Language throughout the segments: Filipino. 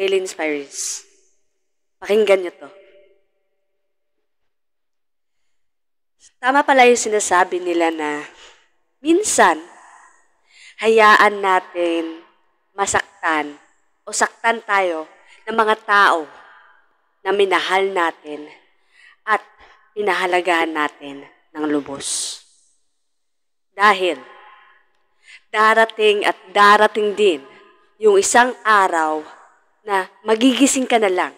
Daily Inspires. Pakinggan nyo to. Tama pala yung sinasabi nila na minsan, hayaan natin masaktan o saktan tayo ng mga tao na minahal natin at pinahalagahan natin ng lubos. Dahil darating at darating din yung isang araw na magigising ka na lang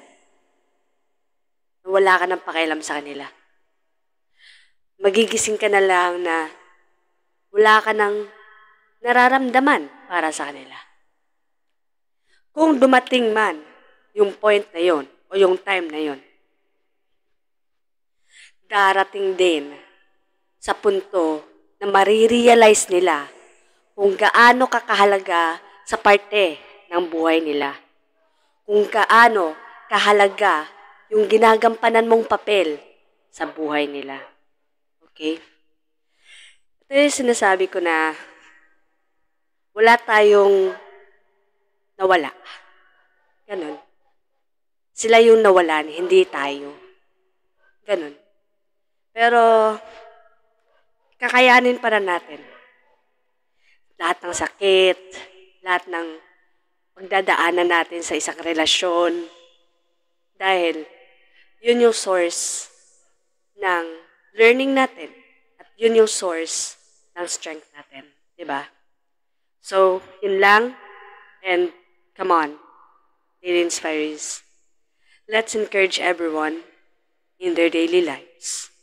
na wala ka ng pakialam sa kanila. Magigising ka na lang na wala ka ng nararamdaman para sa kanila. Kung dumating man yung point na yon o yung time na yon, darating din sa punto na marirealize nila kung gaano kakahalaga sa parte ng buhay nila. Kung gaano kahalaga yung ginagampanan mong papel sa buhay nila. Okay? Ito yung sinasabi ko na wala tayong nawala. Ganon. Sila yung nawalan, hindi tayo. Ganon. Pero, kakayanin para natin. Lahat ng sakit, lahat ng pagdadaanan natin sa isang relasyon. Dahil, yun yung source ng learning natin. At yun yung source ng strength natin. Diba? So, yun lang. And, come on. Daily Inspires. Let's encourage everyone in their daily lives.